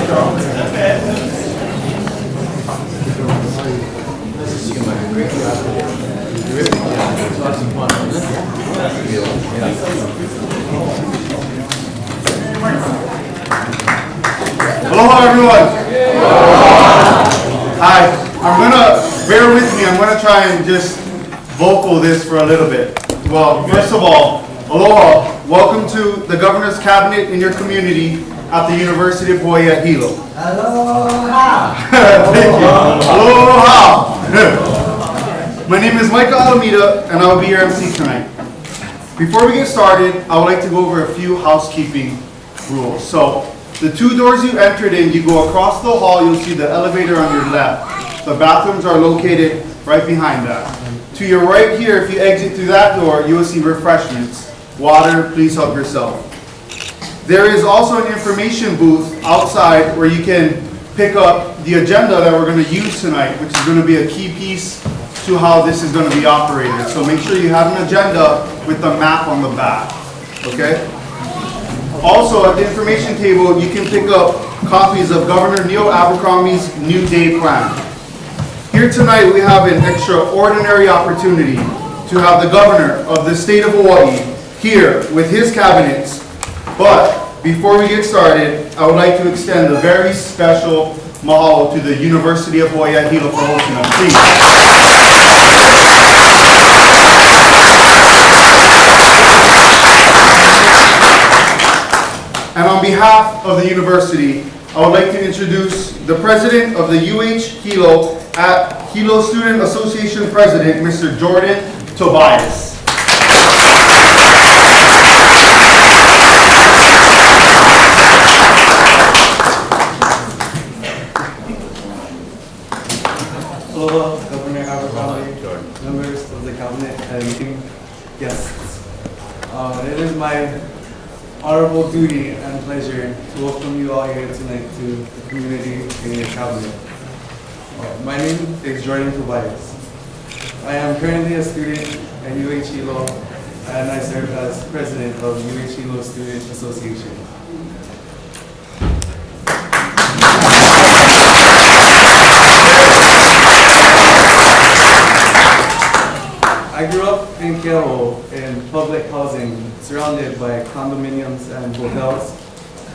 Aloha, everyone. Hi. I'm gonna bear with me. I'm gonna try and just vocal this for a little bit. Well, first of all, aloha. Welcome to the Governor's Cabinet in your community at the University of Hawai'i Hilo. Aloha. Thank you. Aloha. My name is Micah Alameda, and I will be your MC tonight. Before we get started, I would like to go over a few housekeeping rules. So, the two doors you entered in, you go across the hall, you'll see the elevator on your left. The bathrooms are located right behind that. To your right here, if you exit through that door, you will see refreshments. Water, please help yourself. There is also an information booth outside where you can pick up the agenda that we're going to use tonight, which is going to be a key piece to how this is going to be operated. So make sure you have an agenda with the map on the back. Okay? Also, at the information table, you can pick up copies of Governor Neil Abercrombie's New Day Plan. Here tonight, we have an extraordinary opportunity to have the Governor of the state of Hawaii here with his cabinets. But before we get started, I would like to extend a very special mahalo to the University of Hawai'i Hilo for hosting us. Please. And on behalf of the university, I would like to introduce the president of the UH Hilo at Hilo Student Association President, Mr. Jordan Tobias. Hello, Governor Abercrombie, members of the cabinet, and guests. It is my honorable duty and pleasure to welcome you all here tonight to the community in your cabinet. My name is Jordan Tobias. I am currently a student at UH Hilo, and I serve as president of UH Hilo Student Association. I grew up in Kealo in public housing, surrounded by condominiums and hotels.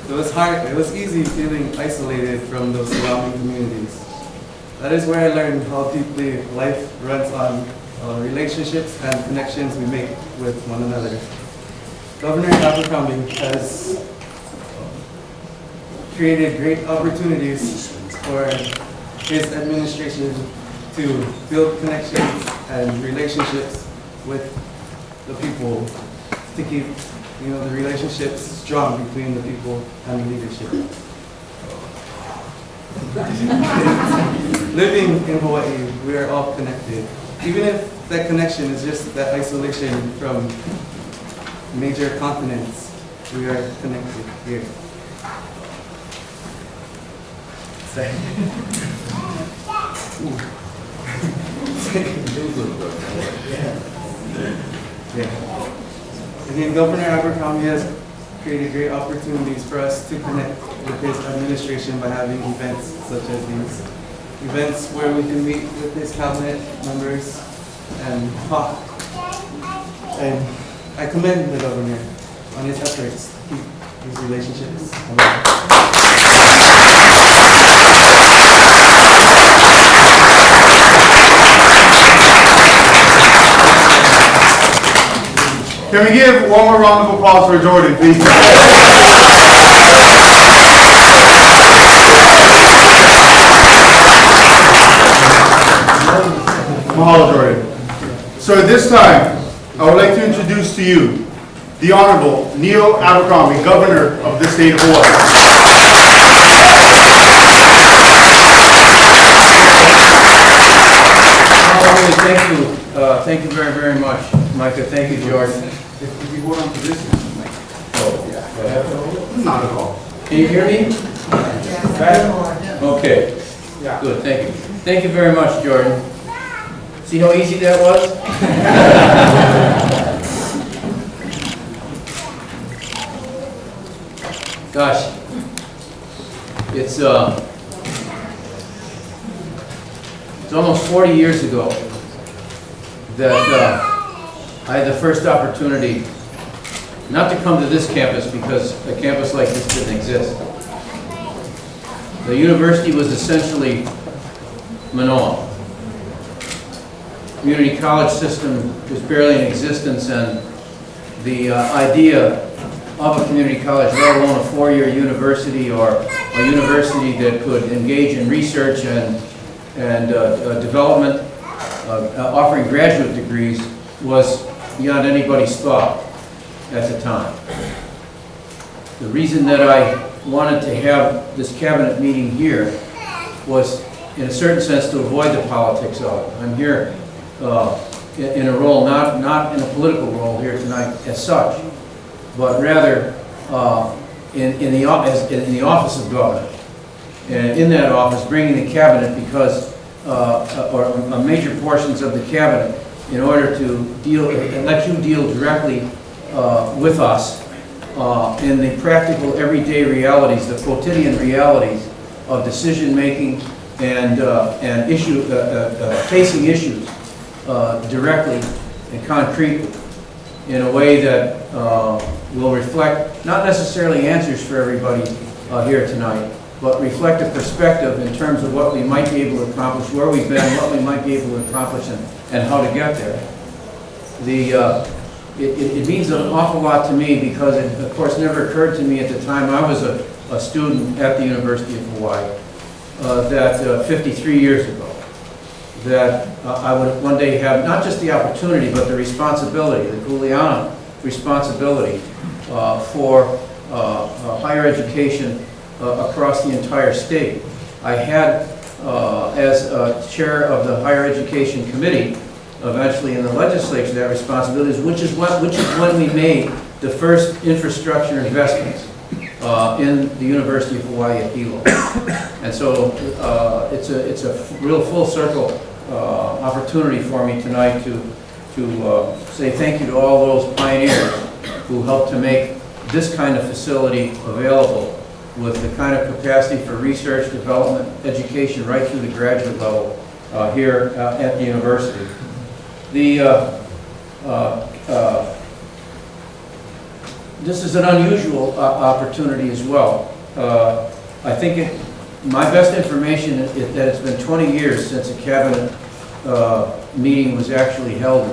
It was hard, it was easy feeling isolated from those surrounding communities. That is where I learned how deeply life runs on relationships and connections we make with one another. Governor Abercrombie has created great opportunities for his administration to build connections and relationships with the people, to keep the relationships strong between the people and the leadership. Living in Hawaii, we are all connected. Even if that connection is just that isolation from major continents, we are connected here. Again, Governor Abercrombie has created great opportunities for us to connect with his administration by having events such as these. Events where we can meet with his cabinet members and talk. And I commend the governor on his efforts to keep these relationships alive. Can we give one more round of applause for Jordan, please? Mahalo, Jordan. So at this time, I would like to introduce to you the Honorable Neil Abercrombie, Governor of the state of Hawaii. Thank you very, very much, Micah. Thank you, Jordan. If you hold on to this, not at all. Can you hear me? Okay. Good, thank you. Thank you very much, Jordan. See how easy that was? Gosh. It's almost 40 years ago that I had the first opportunity not to come to this campus because a campus like this didn't exist. The university was essentially Manoa. Community college system was barely in existence, and the idea of a community college, let alone a four-year university or a university that could engage in research and development, offering graduate degrees, was beyond anybody's thought at the time. The reason that I wanted to have this cabinet meeting here was, in a certain sense, to avoid the politics of it. I'm here in a role, not in a political role here tonight as such, but rather in the office of governor. And in that office, bringing the cabinet because, or major portions of the cabinet, in order to deal and let you deal directly with us in the practical everyday realities, the quotidian realities of decision making and facing issues directly and concretely in a way that will reflect not necessarily answers for everybody here tonight, but reflect a perspective in terms of what we might be able to accomplish, where we've been, what we might be able to accomplish, and how to get there. It means an awful lot to me because it, of course, never occurred to me at the time I was a student at the University of Hawaii that 53 years ago, that I would one day have not just the opportunity, but the responsibility, the Kuleana responsibility for higher education across the entire state. I had, as chair of the Higher Education Committee, eventually in the legislature, that responsibility, which is when we made the first infrastructure investments in the University of Hawaii at Hilo. And so it's a real full circle opportunity for me tonight to say thank you to all those pioneers who helped to make this kind of facility available with the kind of capacity for research, development, education, right through the graduate level here at the university. This is an unusual opportunity as well. I think my best information is that it's been 20 years since a cabinet meeting was actually held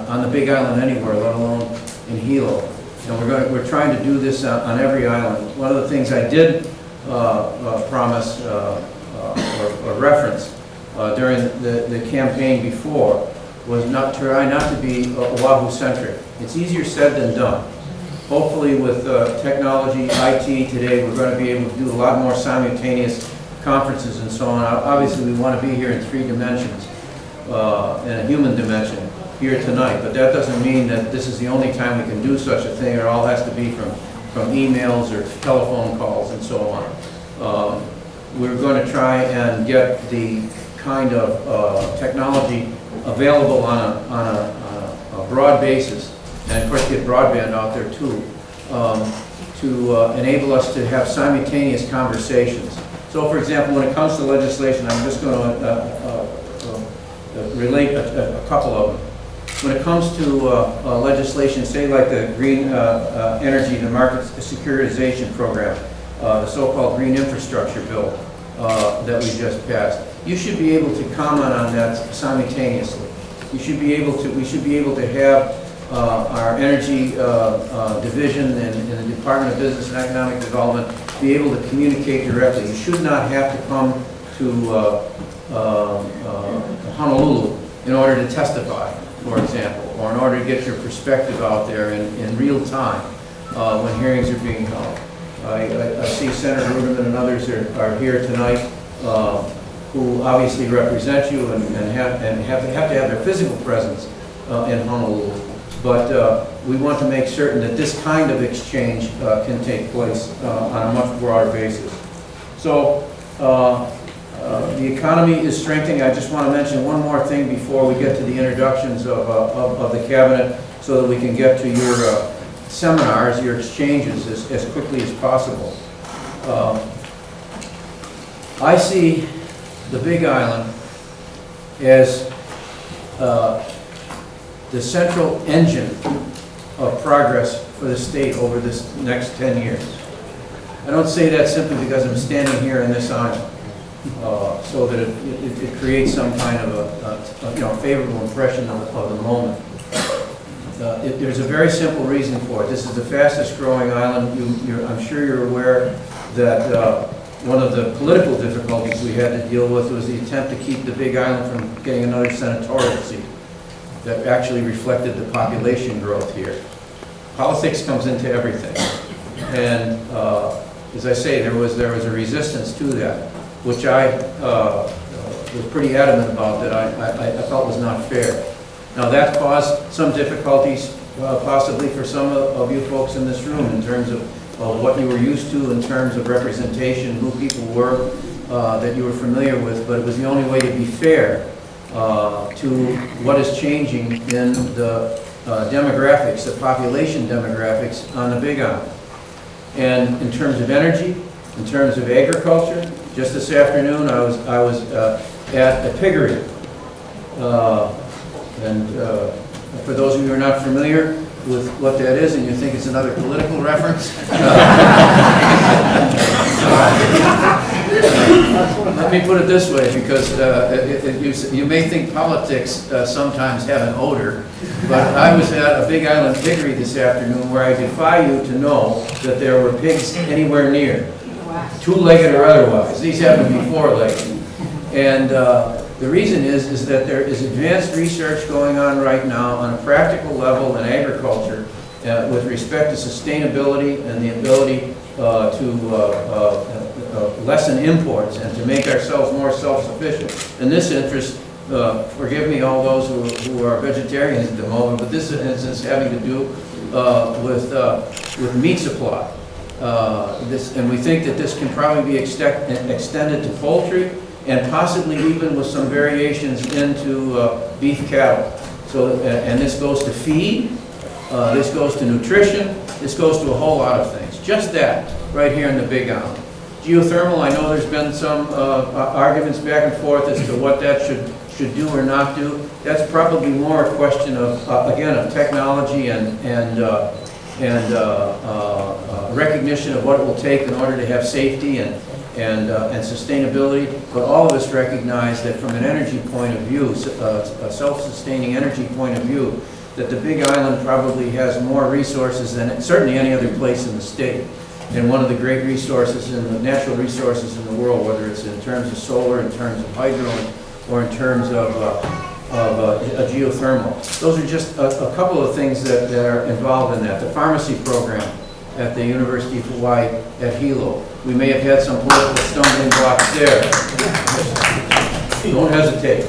on the Big Island anywhere, let alone in Hilo. And we're trying to do this on every island. One of the things I did promise or reference during the campaign before was try not to be Oahu-centric. It's easier said than done. Hopefully with technology, IT today, we're going to be able to do a lot more simultaneous conferences and so on. Obviously, we want to be here in 3 dimensions, in a human dimension here tonight, but that doesn't mean that this is the only time we can do such a thing. It all has to be from emails or telephone calls and so on. We're going to try and get the kind of technology available on a broad basis, and of course get broadband out there too, to enable us to have simultaneous conversations. So for example, when it comes to legislation, I'm just going to relate a couple of them. When it comes to legislation, say like the green energy, the market securitization program, the so-called green infrastructure bill that we just passed, you should be able to comment on that simultaneously. We should be able to have our energy division and the Department of Business and Economic Development be able to communicate directly. You should not have to come to Honolulu in order to testify, for example, or in order to get your perspective out there in real time when hearings are being held. I see Senator Ruderman and others are here tonight who obviously represent you and have to have their physical presence in Honolulu. But we want to make certain that this kind of exchange can take place on a much broader basis. So the economy is strengthening. I just want to mention one more thing before we get to the introductions of the cabinet, so that we can get to your seminars, your exchanges as quickly as possible. I see the Big Island as the central engine of progress for the state over this next 10 years. I don't say that simply because I'm standing here in this island, so that it creates some kind of a favorable impression of the moment. There's a very simple reason for it. This is the fastest growing island. I'm sure you're aware that one of the political difficulties we had to deal with was the attempt to keep the Big Island from getting another senatorial seat that actually reflected the population growth here. Politics comes into everything. And as I say, there was a resistance to that, which I was pretty adamant about, that I felt was not fair. Now that caused some difficulties possibly for some of you folks in this room in terms of what you were used to in terms of representation, who people were that you were familiar with, but it was the only way to be fair to what is changing in the demographics, the population demographics on the Big Island. And in terms of energy, in terms of agriculture, just this afternoon I was at a piggery. For those of you who are not familiar with what that is and you think it's another political reference, let me put it this way, because you may think politics sometimes have an odor, but I was at a Big Island piggery this afternoon where I defy you to know that there were pigs anywhere near, two-legged or otherwise. These happen to be four-legged. And the reason is that there is advanced research going on right now on a practical level in agriculture with respect to sustainability and the ability to lessen imports and to make ourselves more self-sufficient. In this interest, forgive me all those who are vegetarians at the moment, but this instance having to do with meat supply. And we think that this can probably be extended to poultry, and possibly even with some variations into beef cattle. So, and this goes to feed, this goes to nutrition, this goes to a whole lot of things. Just that, right here in the Big Island. Geothermal, I know there's been some arguments back and forth as to what that should do or not do. That's probably more a question of, again, of technology and recognition of what it will take in order to have safety and sustainability, but all of us recognize that from an energy point of view, a self-sustaining energy point of view, that the Big Island probably has more resources than certainly any other place in the state. And one of the great resources, the natural resources in the world, whether it's in terms of solar, in terms of hydro, or in terms of a geothermal. Those are just a couple of things that are involved in that. The pharmacy program at the University of Hawaii at Hilo. We may have had some political stumbling blocks there. Don't hesitate.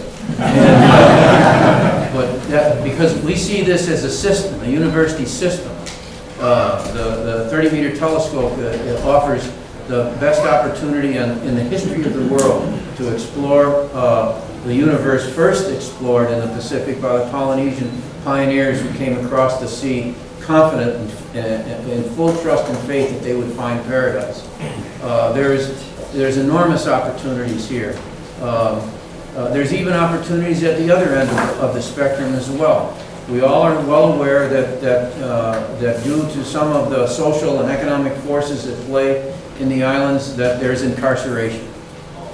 Because we see this as a system, a university system. The 30-meter telescope offers the best opportunity in the history of the world to explore the universe first explored in the Pacific by the Polynesian pioneers who came across the sea confident and in full trust and faith that they would find paradise. There's enormous opportunities here. There's even opportunities at the other end of the spectrum as well. We all are well aware that due to some of the social and economic forces at play in the islands, that there's incarceration,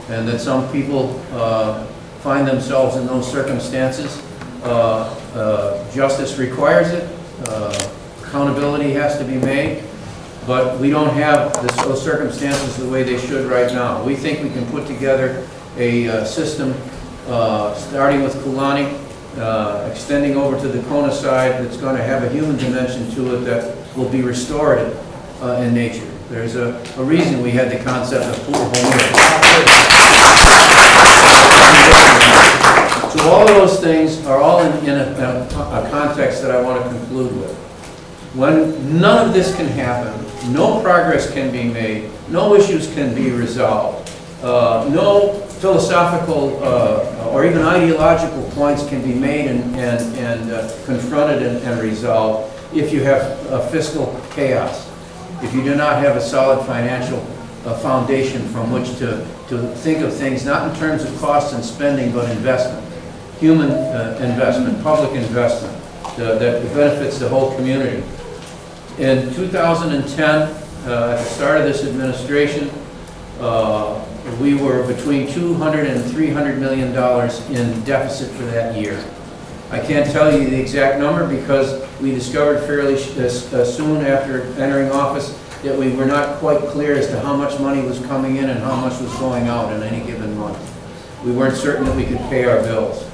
and that some people find themselves in those circumstances. Justice requires it. Accountability has to be made, but we don't have those circumstances the way they should right now. We think we can put together a system starting with Kulani, extending over to the Kona side, that's going to have a human dimension to it that will be restorative in nature. There's a reason we had the concept of pool home. So all of those things are all in a context that I want to conclude with. When none of this can happen, no progress can be made, no issues can be resolved, no philosophical or even ideological points can be made and confronted and resolved if you have fiscal chaos, if you do not have a solid financial foundation from which to think of things, not in terms of cost and spending, but investment. Human investment, public investment that benefits the whole community. In 2010, at the start of this administration, we were between $200 and $300 million in deficit for that year. I can't tell you the exact number because we discovered fairly soon after entering office that we were not quite clear as to how much money was coming in and how much was going out in any given month. We weren't certain that we could pay our bills.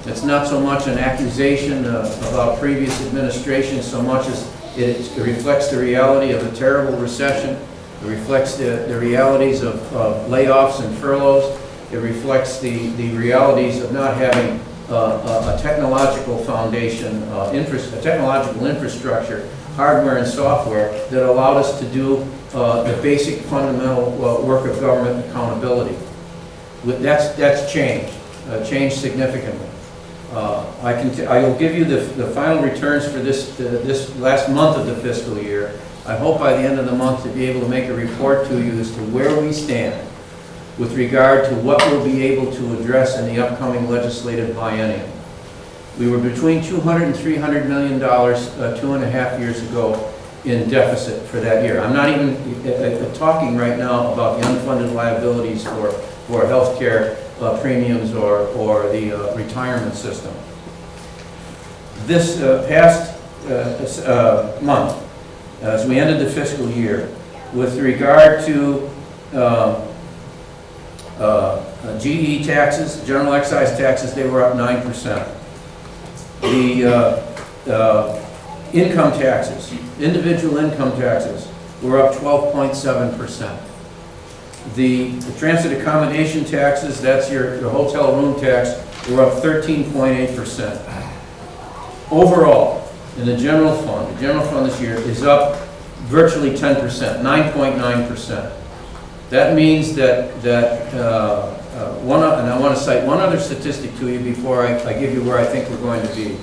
It's not so much an accusation about previous administrations so much as it reflects the reality of a terrible recession. It reflects the realities of layoffs and furloughs. It reflects the realities of not having a technological foundation, a technological infrastructure, hardware and software that allowed us to do the basic fundamental work of government accountability. That's changed significantly. I will give you the final returns for this last month of the fiscal year. I hope by the end of the month to be able to make a report to you as to where we stand with regard to what we'll be able to address in the upcoming legislative biennium. We were between $200 and $300 million 2.5 years ago in deficit for that year. I'm not even talking right now about the unfunded liabilities for health care premiums or the retirement system. This past month, as we ended the fiscal year, with regard to GE taxes, general excise taxes, they were up 9%. The income taxes, individual income taxes, were up 12.7%. The transit accommodation taxes, that's your hotel room tax, were up 13.8%. Overall, in the general fund this year is up virtually 10%, 9.9%. That means that and I want to cite one other statistic to you before I give you where I think we're going to be.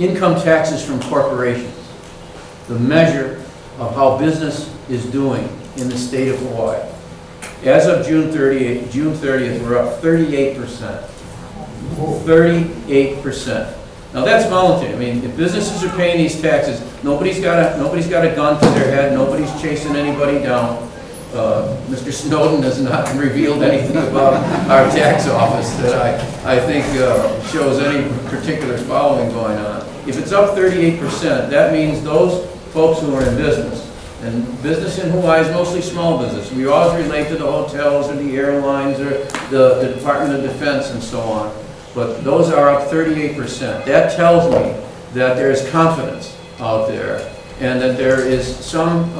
Income taxes from corporations, the measure of how business is doing in the state of Hawaii. As of June 30th, we're up 38%. 38%. Now that's voluntary. I mean, if businesses are paying these taxes, nobody's got a gun to their head. Nobody's chasing anybody down. Mr. Snowden has not revealed anything about our tax office that I think shows any particular following going on. If it's up 38%, that means those folks who are in business, and business in Hawaii is mostly small business. We always relate to the hotels or the airlines or the Department of Defense and so on. But those are up 38%. That tells me that there is confidence out there and that there is some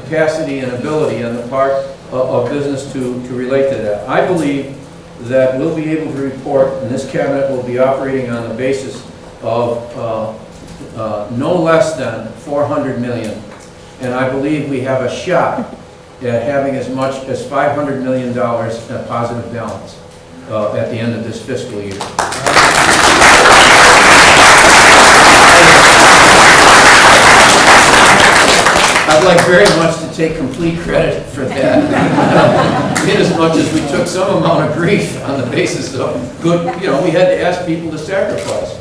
capacity and ability on the part of business to relate to that. I believe that we'll be able to report, and this cabinet will be operating on the basis of no less than $400 million. And I believe we have a shot at having as much as $500 million in a positive balance at the end of this fiscal year. I'd like very much to take complete credit for that, in as much as we took some amount of grief on the basis of good, we had to ask people to sacrifice.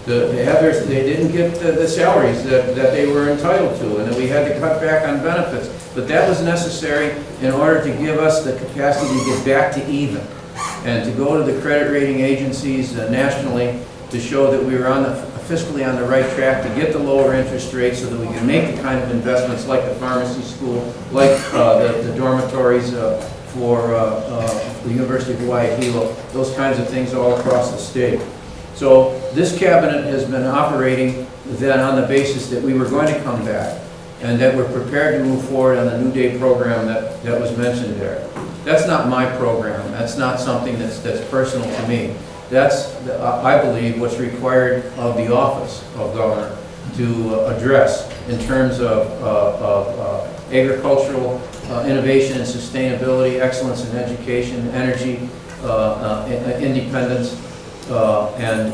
They didn't get the salaries that they were entitled to, and then we had to cut back on benefits. But that was necessary in order to give us the capacity to get back to even, and to go to the credit rating agencies nationally to show that we were fiscally on the right track to get the lower interest rates so that we can make the kind of investments like the pharmacy school, like the dormitories for the University of Hawaii'i Hilo, those kinds of things all across the state. So this cabinet has been operating then on the basis that we were going to come back and that we're prepared to move forward on the New Day program that was mentioned there. That's not my program. That's not something that's personal to me. That's, I believe, what's required of the office of governor to address in terms of agricultural innovation and sustainability, excellence in education, energy, independence, and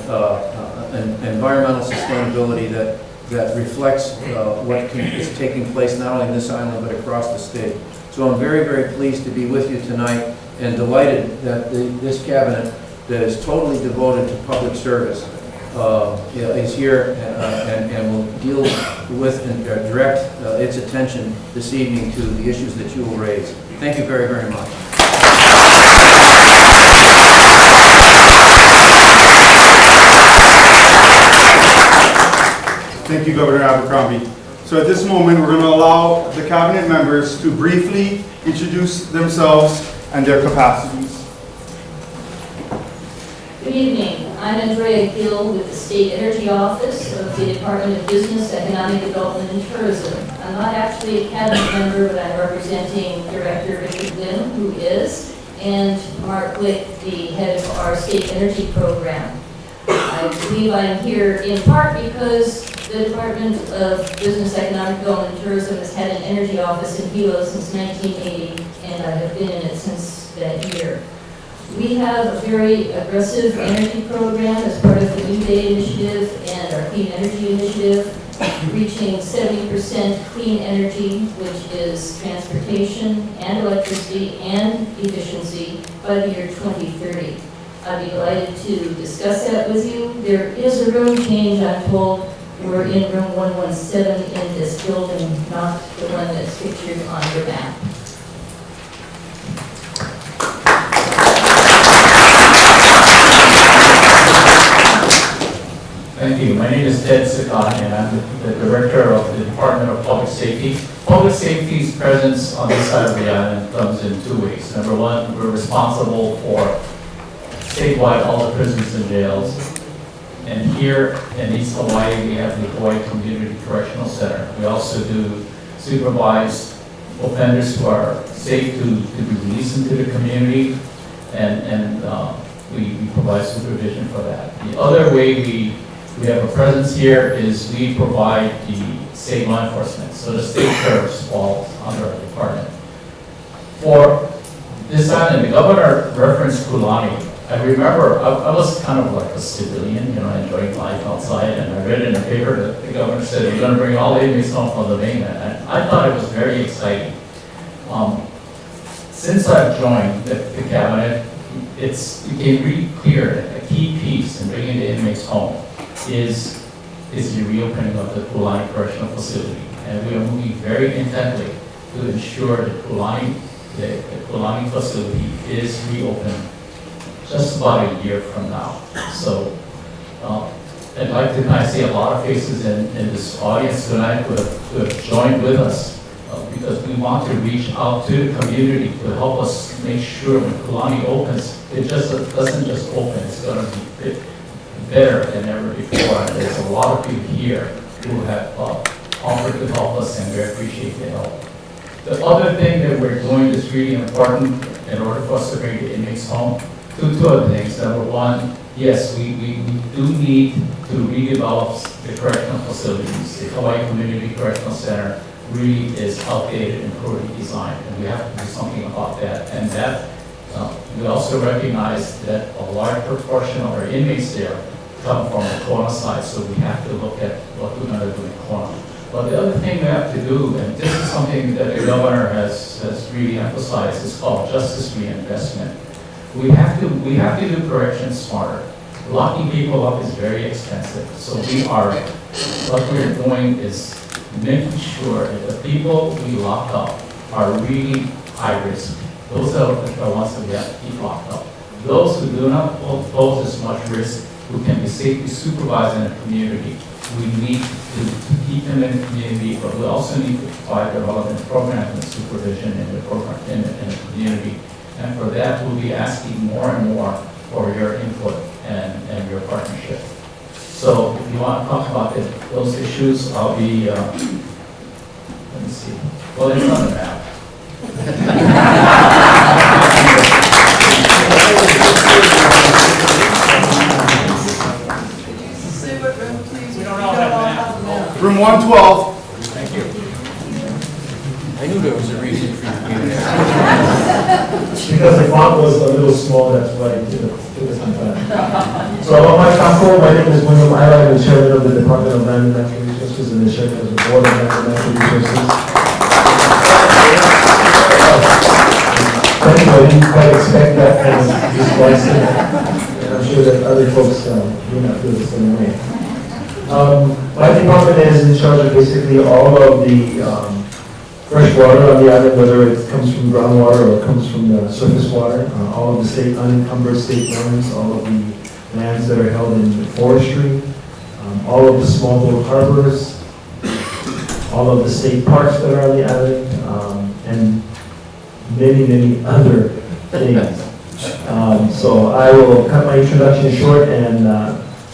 environmental sustainability that reflects what is taking place not only in this island but across the state. So I'm very, very pleased to be with you tonight and delighted that this cabinet that is totally devoted to public service is here and will deal with and direct its attention this evening to the issues that you will raise. Thank you very, very much. Thank you, Governor Abercrombie. So at this moment, we're going to allow the cabinet members to briefly introduce themselves and their capacities. Good evening. I'm Andrea Gill with the State Energy Office of the Department of Business, Economic Development and Tourism. I'm not actually a cabinet member, but I'm representing Director Richard Lynn, who is, and Mark Wick, the head of our state energy program. I believe I'm here in part because the Department of Business, Economic Development and Tourism has had an energy office in Hilo since 1980, and I have been in it since that year. We have a very aggressive energy program as part of the New Day Initiative and our Clean Energy Initiative, reaching 70% clean energy, which is transportation and electricity and efficiency by the year 2030. I'd be delighted to discuss that with you. There is a room change, I'm told. We're in room 117 in this building, not the one that's pictured on your map. Thank you. My name is Sakai, and I'm the Director of the Department of Public Safety. Public safety's presence on this side of the island comes in two ways. Number one, we're responsible for statewide all the prisons and jails. And here in East Hawaii, we have the Hawaii Community Correctional Center. We also do supervise offenders who are safe to be released into the community, and we provide supervision for that. The other way we have a presence here is we provide the state law enforcement. So the state sheriffs falls under our department. For this island, the governor referenced Kulani. I remember I was kind of like a civilian, enjoying life outside, and I read in the paper that the governor said he's going to bring all the inmates home from the mainland. And I thought it was very exciting. Since I've joined the cabinet, it's became really clear that a key piece in bringing the inmates home is the reopening of the Kulani Correctional Facility. And we are moving very intently to ensure that the Kulani facility is reopened just about a year from now. So I'd like to kind of see a lot of faces in this audience tonight who have joined with us because we want to reach out to the community to help us make sure when Kulani opens, it just doesn't just open, it's going to be better than ever before. And there's a lot of people here who have offered to help us, and we appreciate the help. The other thing that we're doing that's really important in order for us to bring the inmates home, two other things. Number one, yes, we do need to redevelop the correctional facilities. The Hawaii Community Correctional Center really is outdated and poorly designed, and we have to do something about that. And that we also recognize that a large proportion of our inmates there come from the Kona side, so we have to look at what we're going to do in Kona. But the other thing we have to do, and this is something that the governor has really emphasized, is called justice reinvestment. We have to do corrections smarter. Locking people up is very expensive. So what we're doing is making sure that the people we lock up are really high risk. Those are the ones that we have to keep locked up. Those who do not pose as much risk, who can be safely supervised in the community, we need to keep them in the community, but we also need to provide the relevant programs and supervision in the community. And for that, we'll be asking more and more for your input and your partnership. So if you want to talk about those issues, I'll be, let me see. Well, it's on the map. Say what room, please. We don't all have that. Room 112. Thank you. I knew there was a reason for you being there. Because the font was a little small, that's why it took us some time. So, my name is Aila, I'm the chairman of the Department of Land and Restoration. This was initiated as a board of natural resources. Thank you, I didn't quite expect that kind of response, and I'm sure that other folks do not feel the same way. My department is in charge of basically all of the fresh water on the island, whether it comes from groundwater or it comes from the surface water, all of the state unencumbered state lands, all of the lands that are held in forestry, all of the small little harbors, all of the state parks that are on the island, and many, many other things. So I will cut my introduction short and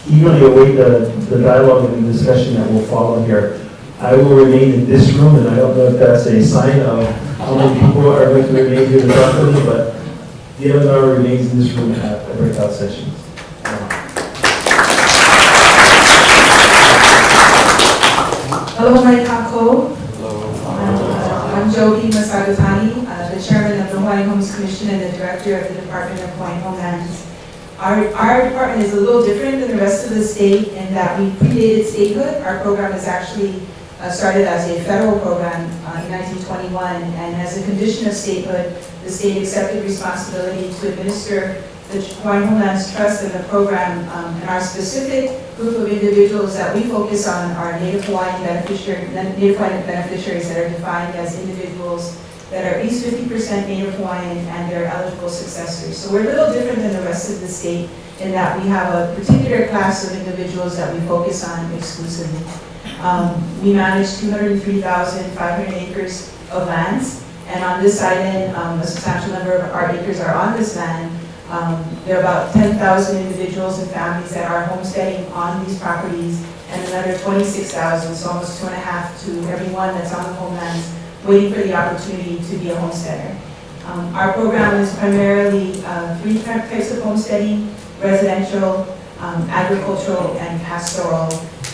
eagerly await the dialogue and the discussion that will follow here. I will remain in this room, and I don't know if that's a sign of how many people are going to remain here to talk to me, but the MNR remains in this room at the breakout sessions. Aloha Kako. I'm Jobee, the chairman of the Hawaiian Homes Commission and the director of the Department of Hawaiian Homelands. Our department is a little different than the rest of the state in that we predated statehood. Our program is actually started as a federal program in 1921, and as a condition of statehood, the state accepted responsibility to administer the Hawaiian Homelands Trust and the program, and our specific group of individuals that we focus on are Native Hawaiian beneficiaries that are defined as individuals that are at least 50% Native Hawaiian and their eligible successors. So we're a little different than the rest of the state in that we have a particular class of individuals that we focus on exclusively. We manage 203,500 acres of lands, and on this island, a substantial number of our acres are on this land. There are about 10,000 individuals and families that are homesteading on these properties, and another 26,000, so almost 2.5 to everyone that's on the homelands, waiting for the opportunity to be a homesteader. Our program is primarily 3 types of homesteading: residential, agricultural, and pastoral.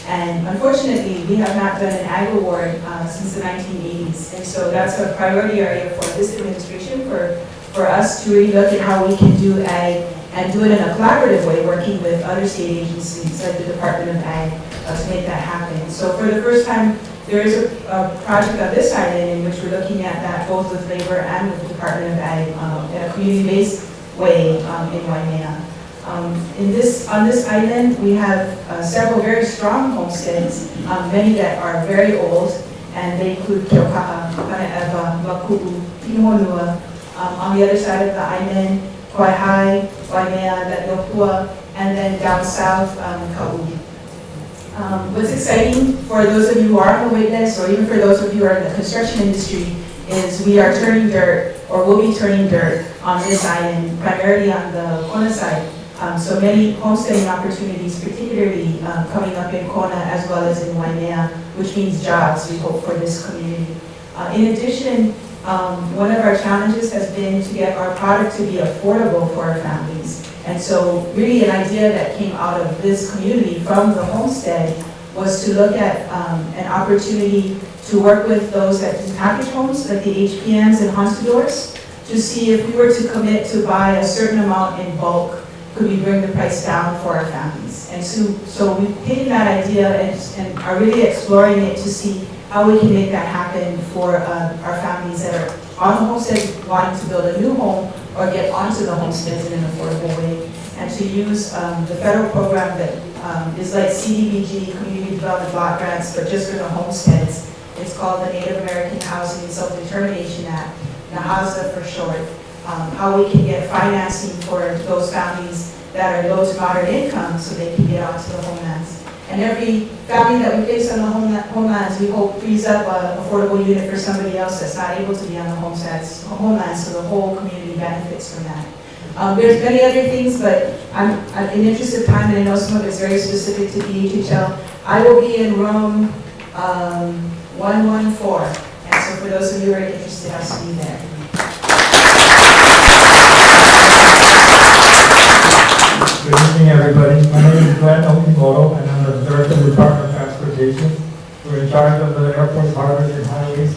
And unfortunately, we have not done an ag award since the 1980s, and so that's a priority area for this administration for us to really look at how we can do ag and do it in a collaborative way, working with other state agencies like the Department of Ag to make that happen. So for the first time, there is a project on this island in which we're looking at that both with labor and with the Department of Ag in a community-based way in Waimea. On this island, we have several very strong homesteads, many that are very old, and they include Keokaha, Pane'ewa, Maku'u, Pinohonua. On the other side of the island, Kauai, Waimea, Le'ilopua, and then down south, Ka'u. What's exciting for those of you who are on the wait list, or even for those of you who are in the construction industry, is we are turning dirt, or will be turning dirt on this island, primarily on the Kona side. So many homesteading opportunities, particularly coming up in Kona as well as in Waimea, which means jobs, we hope, for this community. In addition, one of our challenges has been to get our product to be affordable for our families. And so really an idea that came out of this community from the homestead was to look at an opportunity to work with those that do package homes, like the HPMs and Honstadors, to see if we were to commit to buy a certain amount in bulk, could we bring the price down for our families? And so we've taken that idea and are really exploring it to see how we can make that happen for our families that are on the homestead wanting to build a new home or get onto the homesteads in an affordable way. And to use the federal program that is like CDBG, Community Development Block Grants, but just for the homesteads. It's called the Native American Housing and Self-Determination Act, NAHASA for short. How we can get financing for those families that are low to moderate income so they can get onto the homelands. And every family that we place on the homelands, we hope frees up an affordable unit for somebody else that's not able to be on the homelands, so the whole community benefits from that. There's many other things, but in the interest of time, and I know some of it's very specific to DHHL, I will be in room 114. And so for those of you who are interested, I'll see you there. Good evening, everybody. My name is Dwight, and I'm the Director of the Department of Transportation. We're in charge of the airports, harbors, and highways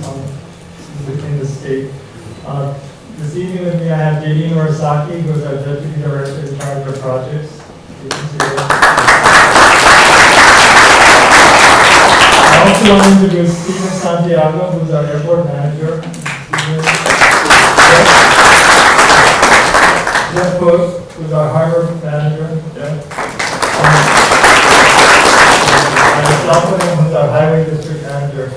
within the state. This evening with me, I have J.D. Norasaki, who is our Deputy Director in charge of projects. I also want to introduce Stephen Santiago, who's our airport manager. Jeff Bush, who's our harbor manager. And Solomon, who's our highway district manager.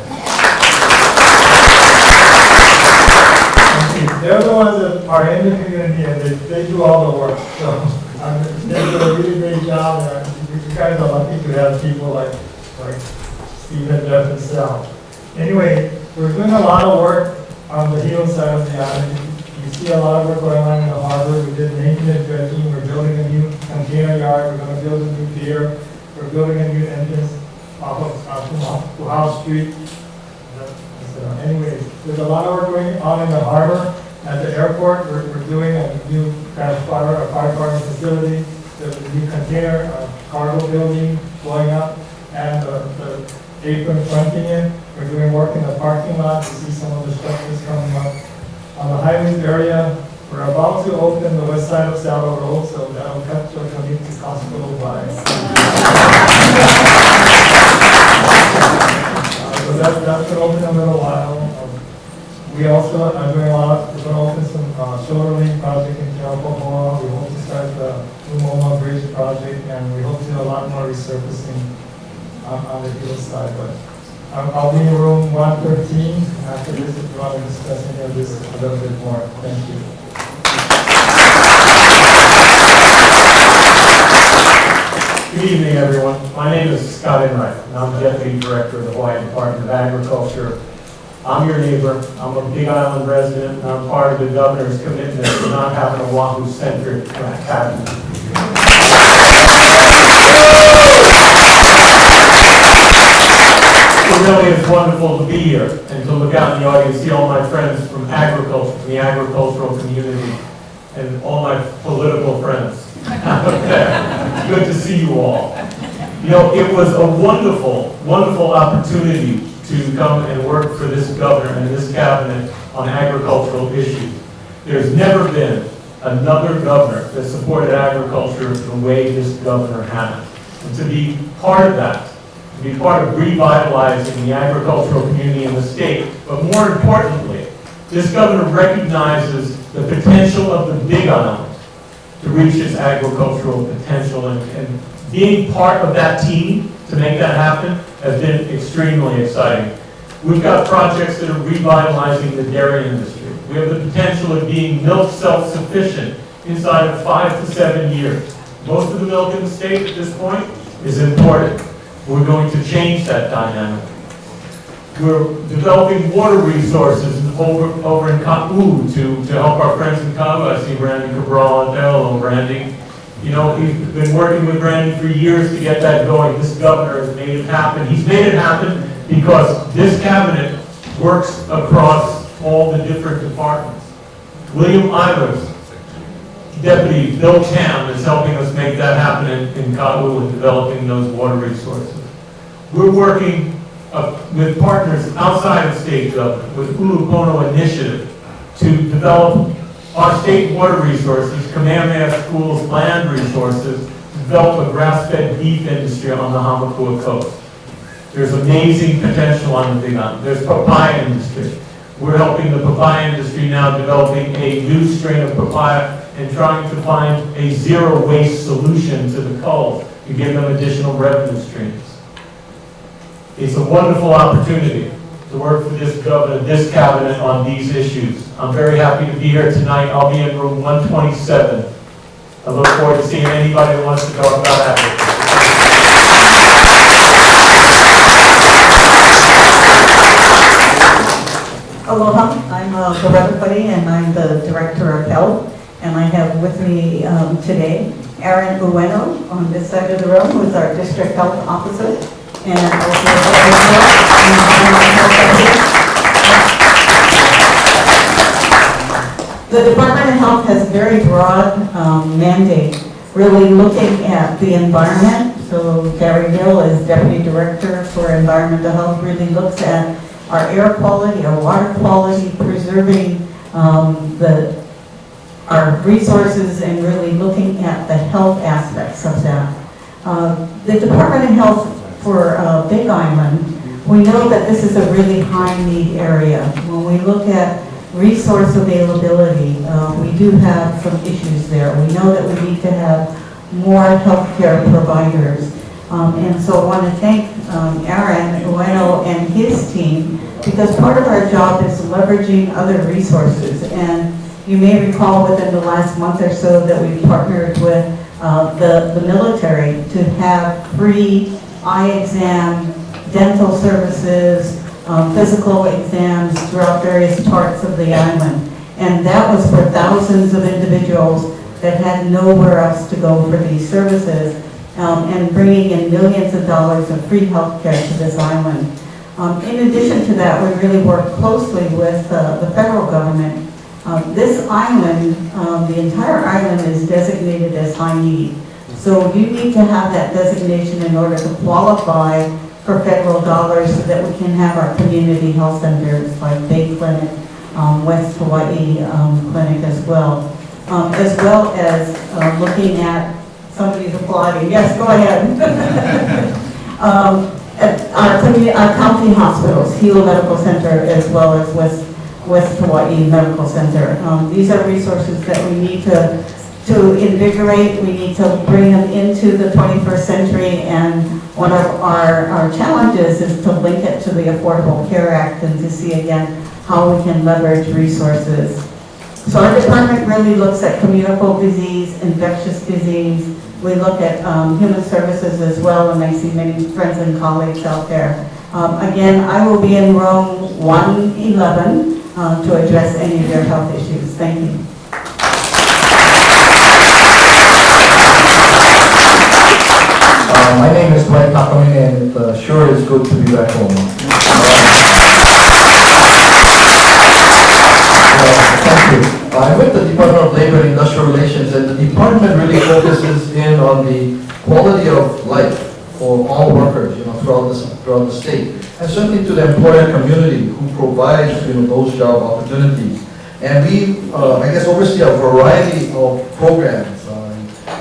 They're the ones that are in the community and they do all the work. So they do a really great job. And you guys are lucky to have people like Stephen, Jeff, and Sal. Anyway, we're doing a lot of work on the Hilo side of the island. You see a lot of work going on in the harbor. We did maintenance dredging. We're building a new container yard. We're going to build a new pier. We're building a new entrance off of House Street. Anyway, there's a lot of work going on in the harbor. At the airport, we're doing a new kind of firefighting facility. There's a new container, cargo building going up, and the apron fronting it. We're doing work in the parking lot. You see some of the structures coming up. On the highways area, we're about to open the west side of Saddle Road, so that'll cut your commute to hospital by. So that's going to open in a little while. We also are doing a lot. We're going to open some shoulder lane project in Jalapa. We hope to start the Umoma Bridge project, and we hope to do a lot more resurfacing on the Gill side. But I'll be in room 113 after this if you want to discuss any of this a little bit more. Thank you. Good evening, everyone. My name is Scott Enright, and I'm Deputy Director of the Hawaiian Department of Agriculture. I'm your neighbor. I'm a Big Island resident, and I'm part of the governor's commitment to not have an Oahu-centric cabinet. It really is wonderful to be here and to look out in the audience, see all my friends from agriculture, from the agricultural community, and all my political friends. Okay. Good to see you all. You know, it was a wonderful, wonderful opportunity to come and work for this governor and this cabinet on agricultural issues. There's never been another governor that supported agriculture the way this governor has. And to be part of that, to be part of revitalizing the agricultural community in the state, but more importantly, this governor recognizes the potential of the Big Island to reach its agricultural potential, and being part of that team to make that happen has been extremely exciting. We've got projects that are revitalizing the dairy industry. We have the potential of being milk self-sufficient inside of 5 to 7 years. Most of the milk in the state at this point is imported. We're going to change that dynamic. We're developing water resources over in Ka'u to help our friends in Ka'u. I see Randy Cabral out there. Hello, Randy. You know, we've been working with Randy for years to get that going. This governor has made it happen. He's made it happen because this cabinet works across all the different departments. William Eiler's deputy, Bill Cam, is helping us make that happen in Ka'u and developing those water resources. We're working with partners outside of state government, with Ulupono Initiative, to develop our state water resources, Kamehameha Schools land resources, to develop a grass-fed beef industry on the Hamakua coast. There's amazing potential on the Big Island. There's papaya industry. We're helping the papaya industry now, developing a new strain of papaya and trying to find a zero-waste solution to the culls to give them additional revenue streams. It's a wonderful opportunity to work for this governor, this cabinet on these issues. I'm very happy to be here tonight. I'll be in room 127. I look forward to seeing anybody who wants to talk about agriculture. Aloha, I'm Loretta Buddy, and I'm the Director of Health. And I have with me today Aaron Ueno on this side of the room, who is our District Health Officer. And also the Department of Health has a very broad mandate, really looking at the environment. So Gary Gill is Deputy Director for Environmental Health, really looks at our air quality, our water quality, preserving our resources and really looking at the health aspects of that. The Department of Health for Big Island we know that this is a really high need area. When we look at resource availability, we do have some issues there. We know that we need to have more healthcare providers. And so I want to thank Aaron Ueno and his team, because part of our job is leveraging other resources. And you may recall within the last month or so that we partnered with the military to have free eye exam, dental services, physical exams throughout various parts of the island. And that was for thousands of individuals that had nowhere else to go for these services, and bringing in millions of dollars of free health care to this island. In addition to that, we really work closely with the federal government. This island, the entire island is designated as high need. So you need to have that designation in order to qualify for federal dollars so that we can have our community health centers like Bay Clinic, West Hawaii Clinic as well as looking at, somebody's applauding, yes, go ahead. Our county hospitals, Hilo Medical Center as well as West Hawaii Medical Center. These are resources that we need to invigorate, we need to bring them into the 21st century, and one of our challenges is to link it to the Affordable Care Act and to see again how we can leverage resources. So our department really looks at communicable disease, infectious disease. We look at human services as well, and I see many friends and colleagues out there. Again, I will be in room 111 to address any of your health issues. Thank you. My name is Dwight, and it sure is good to be back home. Thank you. I'm with the Department of Labor and Industrial Relations, and the department really focuses in on the quality of life for all workers, throughout the state, and certainly to the employer community who provides, those job opportunities. And we, I guess, oversee a variety of programs.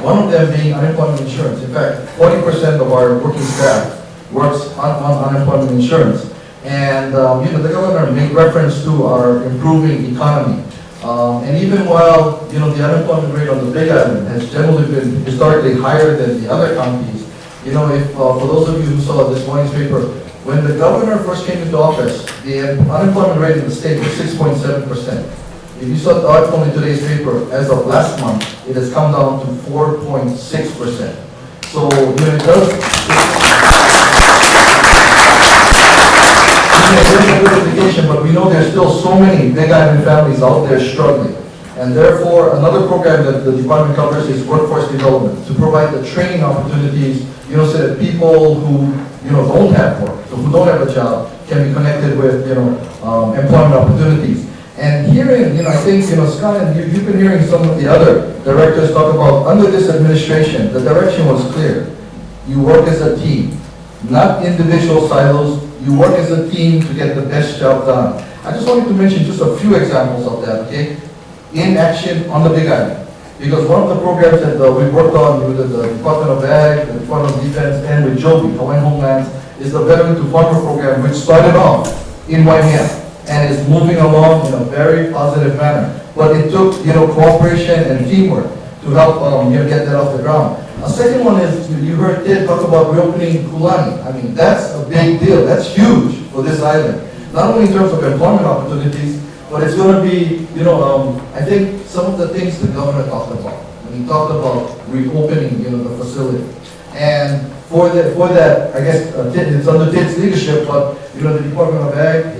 One of them being unemployment insurance. In fact, 40% of our working staff works on unemployment insurance. And the governor made reference to our improving economy. And even while the unemployment rate on the Big Island has generally been historically higher than the other counties, if for those of you who saw this morning's paper, when the governor first came into office, the unemployment rate in the state was 6.7%. If you saw the article in today's paper, as of last month, it has come down to 4.6%. So, it does. There's a good indication, but we know there's still so many Big Island families out there struggling. And therefore, another program that the department covers is workforce development, to provide the training opportunities, so that people who, don't have work, so who don't have a job, can be connected with, employment opportunities. And hearing, I think, Scott, and you've been hearing some of the other directors talk about, under this administration, the direction was clear. You work as a team, not individual silos. You work as a team to get the best job done. I just wanted to mention just a few examples of that, okay? In action on the Big Island. Because one of the programs that we worked on with the Department of Ag, the Department of Defense, and with Jobee, Hawaiian Homelands, is the Veteran to Farmer program, which started off in Waimea and is moving along in a very positive manner. But it took, cooperation and teamwork to help get that off the ground. A second one is, you heard Ted talk about reopening Kulani. I mean, that's a big deal. That's huge for this island. Not only in terms of employment opportunities, but it's going to be, I think some of the things the governor talked about, when he talked about reopening, the facility. And for that, I guess it's under Ted's leadership, but the Department of Ag,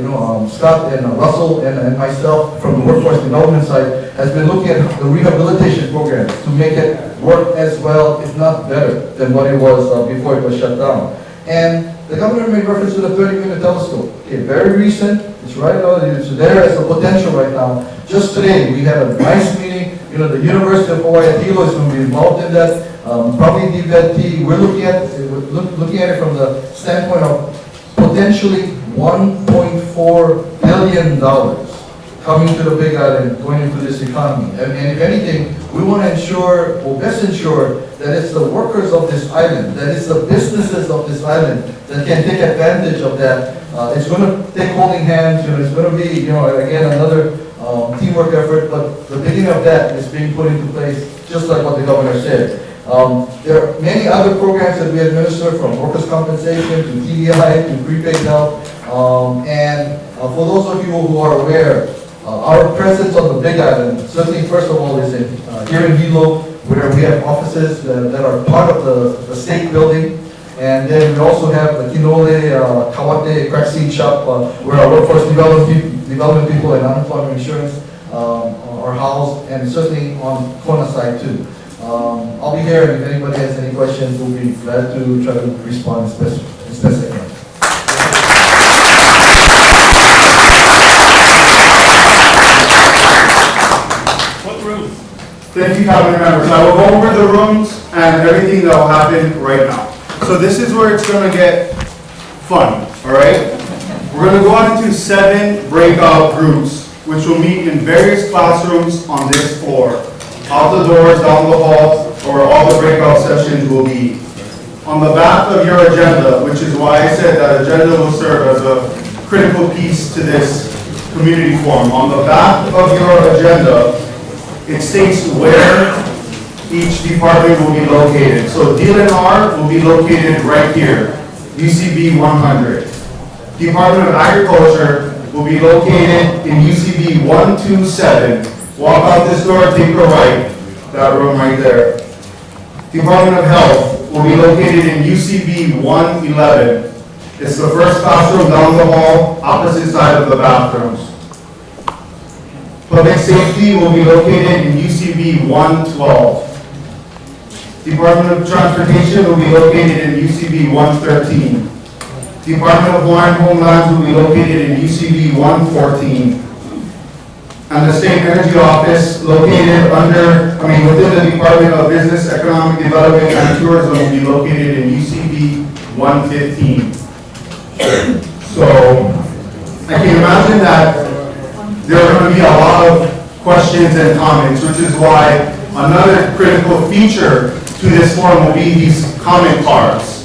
Scott and Russell and myself from the workforce development side has been looking at the rehabilitation programs to make it work as well, if not better, than what it was before it was shut down. And the governor made reference to the 30-minute telescope. Okay, very recent. It's right now. It's there as a potential right now. Just today, we had a nice meeting. The University of Hawaiian Hilo is going to be involved in that. Probably DBEDT. We're looking at it from the standpoint of potentially $1.4 billion coming to the Big Island, going into this economy. And if anything, we want to ensure, or best ensure, that it's the workers of this island, that it's the businesses of this island that can take advantage of that. It's going to take holding hands, it's going to be, again, another teamwork effort, but the beginning of that is being put into place, just like what the governor said. There are many other programs that we administer, from workers' compensation to TDI to prepaid health. And for those of you who are aware, our presence on the Big Island, certainly first of all, is here in Hilo, where we have offices that are part of the state building. And then we also have the Kinole Kawate crack seed shop, where our workforce development people and unemployment insurance are housed, and certainly on Kona side too. I'll be here, and if anybody has any questions, we'll be glad to try to respond as best I can. Thank you, cabinet members. I will go over the rooms and everything that will happen right now. So this is where it's going to get fun, all right? We're going to go on into 7 breakout groups, which will meet in various classrooms on this floor. Out the doors, down the hall, or all the breakout sessions will be. On the back of your agenda, which is why I said that agenda will serve as a critical piece to this community forum. On the back of your agenda, it states where each department will be located. So DLNR will be located right here, UCB 100. Department of Agriculture will be located in UCB 127. Walk out this door, take a right, that room right there. Department of Health will be located in UCB 111. It's the first classroom down the hall, opposite side of the bathrooms. Public Safety will be located in UCB 112. Department of Transportation will be located in UCB 113. Department of Hawaiian Homelands will be located in UCB 114. And the State Energy Office located within the Department of Business, Economic Development and Tourism will be located in UCB 115. So I can imagine that there are going to be a lot of questions and comments, which is why another critical feature to this forum will be these comment cards.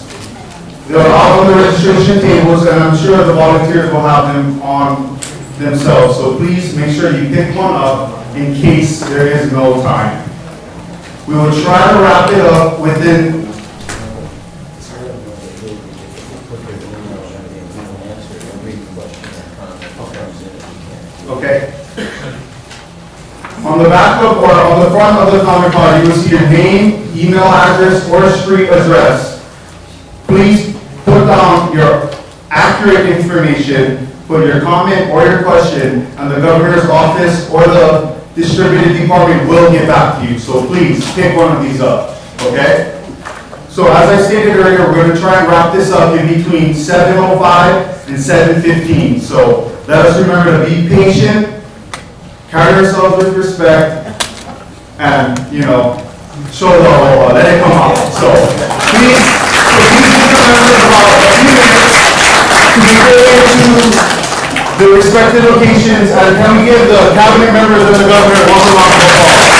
They're out on the registration tables, and I'm sure the volunteers will have them on themselves. So please make sure you pick one up in case there is no time. We will try to wrap it up within. Okay. On the back of, or on the front of the comment card, you will see your name, email address, or street address. Please put down your accurate information, put your comment or your question, and the governor's office or the distributed department will get back to you. So please pick one of these up, okay? So as I stated earlier, we're going to try and wrap this up in between 7:05 and 7:15. So let us remember to be patient, carry ourselves with respect, and, show the whole, let it come out. So please remember about a few minutes to be able to the respective locations, and can we give the cabinet members and the governor one round of applause?